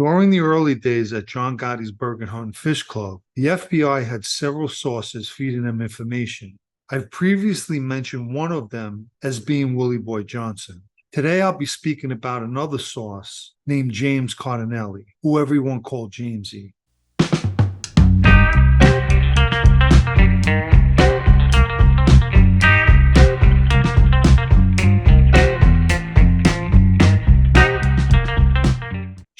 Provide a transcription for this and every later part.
During the early days at John Gotti's Burger Hunt and Fish Club, the FBI had several sources feeding them information. I've previously mentioned one of them as being Willie Boy Johnson. Today I'll be speaking about another source named James Cardinali, who everyone called Jamesy.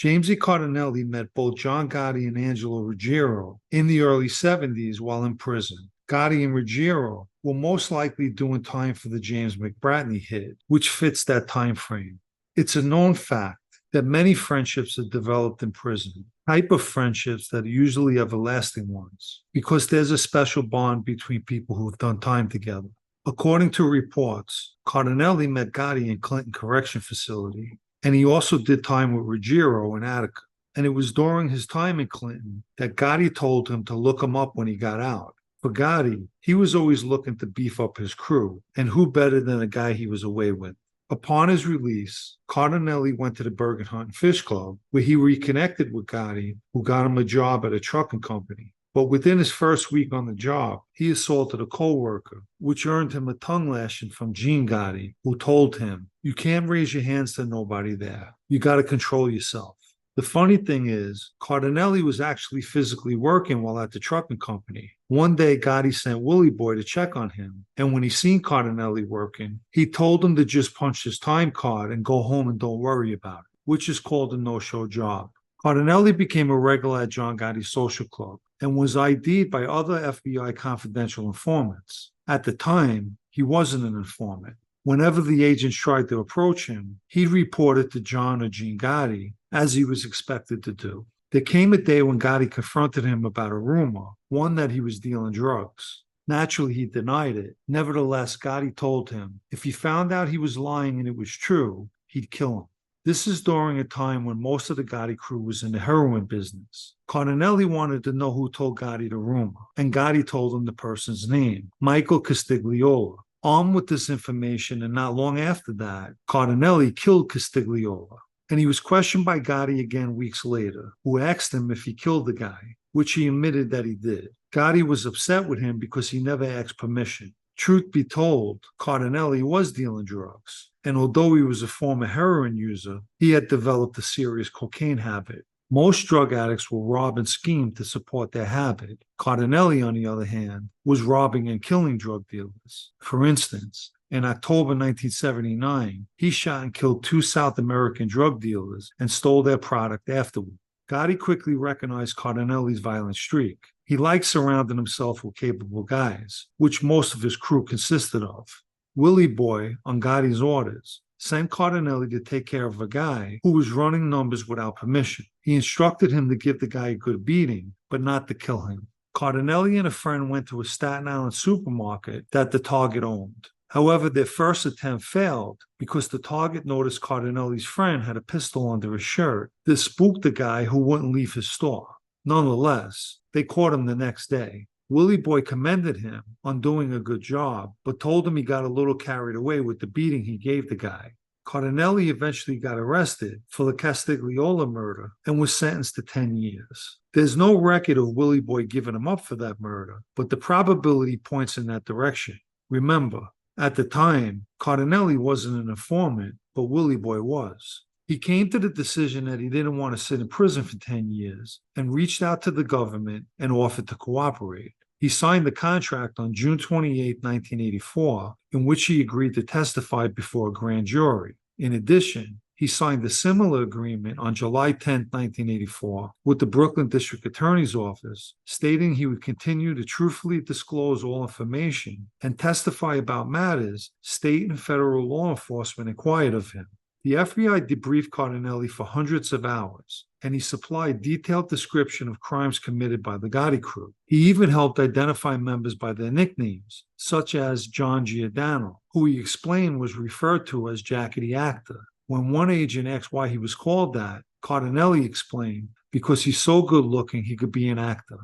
Jamesy Cardinali met both John Gotti and Angelo Ruggiero in the early 70s while in prison. Gotti and Ruggiero were most likely doing time for the James McBratney hit, which fits that time frame. It's a known fact that many friendships are developed in prison, type of friendships that are usually everlasting ones, because there's a special bond between people who have done time together. According to reports, Cardinali met Gotti in Clinton Correction Facility, and he also did time with Ruggiero in Attica. And it was during his time in Clinton that Gotti told him to look him up when he got out. For Gotti, he was always looking to beef up his crew, and who better than a guy he was away with? Upon his release, Cardinali went to the Burger Hunt and Fish Club, where he reconnected with Gotti, who got him a job at a trucking company. But within his first week on the job, he assaulted a co-worker, which earned him a tongue lashing from Gene Gotti, who told him, "You can't raise your hands to nobody there. You got to control yourself." The funny thing is, Cardinali was actually physically working while at the trucking company. One day, Gotti sent Willie Boy to check on him, and when he seen Cardinali working, he told him to just punch his time card and go home and don't worry about it, which is called a no-show job. Cardinali became a regular at John Gotti's social club and was ID'd by other FBI confidential informants. At the time, he wasn't an informant. Whenever the agents tried to approach him, he reported to John or Gene Gotti, as he was expected to do. There came a day when Gotti confronted him about a rumor, one that he was dealing drugs. Naturally, he denied it. Nevertheless, Gotti told him if he found out he was lying and it was true, he'd kill him. This is during a time when most of the Gotti crew was in the heroin business. Cardinali wanted to know who told Gotti the rumor, and Gotti told him the person's name, Michael Castigliola. Armed with this information, and not long after that, Cardinali killed Castigliola. And he was questioned by Gotti again weeks later, who asked him if he killed the guy, which he admitted that he did. Gotti was upset with him because he never asked permission. Truth be told, Cardinali was dealing drugs, and although he was a former heroin user, he had developed a serious cocaine habit. Most drug addicts will rob and scheme to support their habit. Cardinali, on the other hand, was robbing and killing drug dealers. For instance, in October 1979, he shot and killed 2 South American drug dealers and stole their product afterward. Gotti quickly recognized Cardinali's violent streak. He liked surrounding himself with capable guys, which most of his crew consisted of. Willie Boy, on Gotti's orders, sent Cardinali to take care of a guy who was running numbers without permission. He instructed him to give the guy a good beating, but not to kill him. Cardinali and a friend went to a Staten Island supermarket that the target owned. However, their first attempt failed because the target noticed Cardinali's friend had a pistol under his shirt. This spooked the guy who wouldn't leave his store. Nonetheless, they caught him the next day. Willie Boy commended him on doing a good job, but told him he got a little carried away with the beating he gave the guy. Cardinali eventually got arrested for the Castigliola murder and was sentenced to 10 years. There's no record of Willie Boy giving him up for that murder, but the probability points in that direction. Remember, at the time, Cardinali wasn't an informant, but Willie Boy was. He came to the decision that he didn't want to sit in prison for 10 years and reached out to the government and offered to cooperate. He signed the contract on June 28, 1984, in which he agreed to testify before a grand jury. In addition, he signed a similar agreement on July 10, 1984, with the Brooklyn District Attorney's Office, stating he would continue to truthfully disclose all information and testify about matters state and federal law enforcement inquired of him. The FBI debriefed Cardinali for hundreds of hours, and he supplied detailed description of crimes committed by the Gotti crew. He even helped identify members by their nicknames, such as John Giordano, who he explained was referred to as Jackie the Actor. When one agent asked why he was called that, Cardinali explained, because he's so good-looking he could be an actor.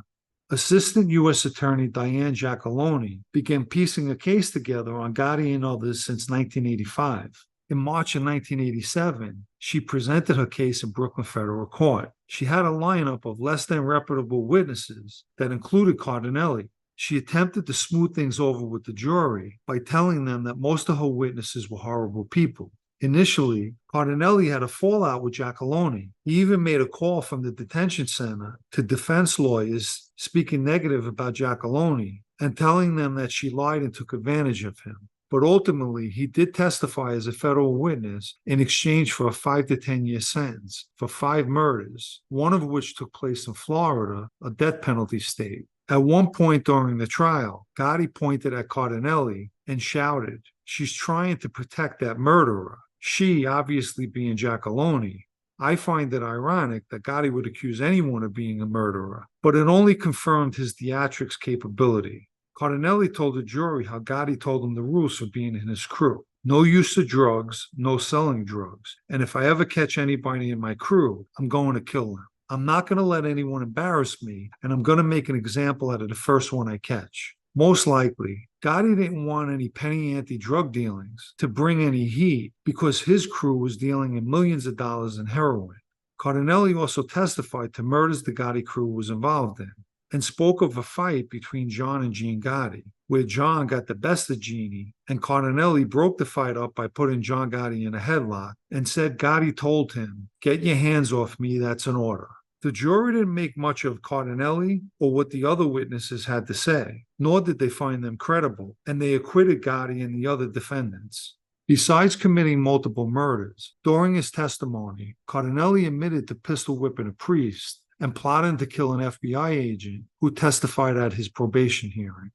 Assistant U.S. Attorney Diane Giacalone began piecing a case together on Gotti and others since 1985. In March of 1987, she presented her case in Brooklyn Federal Court. She had a lineup of less than reputable witnesses that included Cardinali. She attempted to smooth things over with the jury by telling them that most of her witnesses were horrible people. Initially, Cardinali had a fallout with Giacalone. He even made a call from the detention center to defense lawyers speaking negative about Giacalone and telling them that she lied and took advantage of him. But ultimately, he did testify as a federal witness in exchange for a 5 to 10 year sentence for 5 murders, one of which took place in Florida, a death penalty state. At one point during the trial, Gotti pointed at Cardinali and shouted, "She's trying to protect that murderer." She, obviously being Giacalone. I find it ironic that Gotti would accuse anyone of being a murderer, but it only confirmed his theatrics capability. Cardinali told the jury how Gotti told him the rules for being in his crew. No use of drugs, no selling drugs, and if I ever catch anybody in my crew, I'm going to kill them. I'm not going to let anyone embarrass me, and I'm going to make an example out of the first one I catch. Most likely, Gotti didn't want any penny ante drug dealings to bring any heat because his crew was dealing in millions of dollars in heroin. Cardinali also testified to murders the Gotti crew was involved in and spoke of a fight between John and Gene Gotti, where John got the best of Jeannie, and Cardinali broke the fight up by putting John Gotti in a headlock and said Gotti told him, "Get your hands off me, that's an order." The jury didn't make much of Cardinali or what the other witnesses had to say, nor did they find them credible, and they acquitted Gotti and the other defendants. Besides committing multiple murders, during his testimony, Cardinali admitted to pistol whipping a priest and plotting to kill an FBI agent who testified at his probation hearing.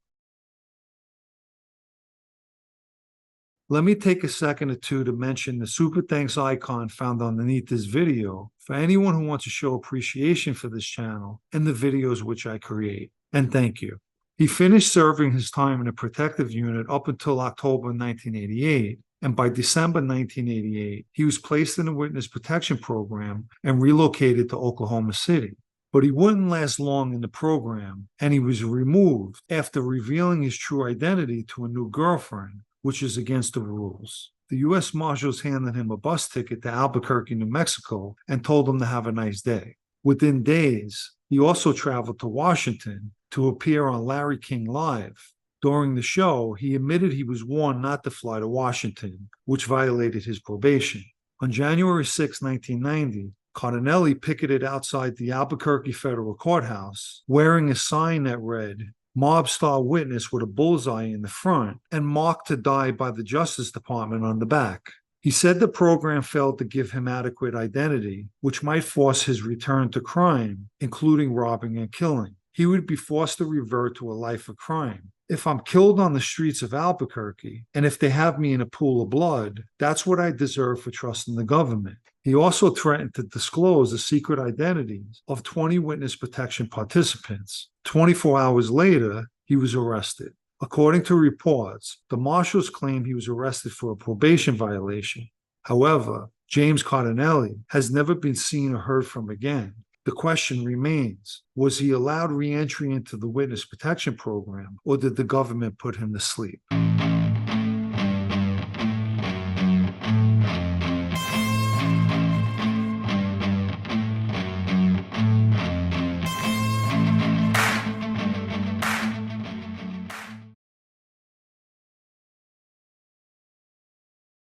Let me take a second or two to mention the super thanks icon found underneath this video for anyone who wants to show appreciation for this channel and the videos which I create. And thank you. He finished serving his time in a protective unit up until October 1988, and by December 1988, he was placed in a witness protection program and relocated to Oklahoma City. But he wouldn't last long in the program, and he was removed after revealing his true identity to a new girlfriend, which is against the rules. The U.S. Marshals handed him a bus ticket to Albuquerque, New Mexico, and told him to have a nice day. Within days, he also traveled to Washington to appear on Larry King Live. During the show, he admitted he was warned not to fly to Washington, which violated his probation. On January 6, 1990, Cardinali picketed outside the Albuquerque Federal Courthouse, wearing a sign that read, "Mob Star Witness" with a bullseye in the front, and "Marked to Die" by the Justice Department on the back. He said the program failed to give him adequate identity, which might force his return to crime, including robbing and killing. He would be forced to revert to a life of crime. If I'm killed on the streets of Albuquerque, and if they have me in a pool of blood, that's what I deserve for trusting the government. He also threatened to disclose the secret identities of 20 witness protection participants. 24 hours later, he was arrested. According to reports, the marshals claim he was arrested for a probation violation. However, James Cardinali has never been seen or heard from again. The question remains, was he allowed re-entry into the witness protection program, or did the government put him to sleep?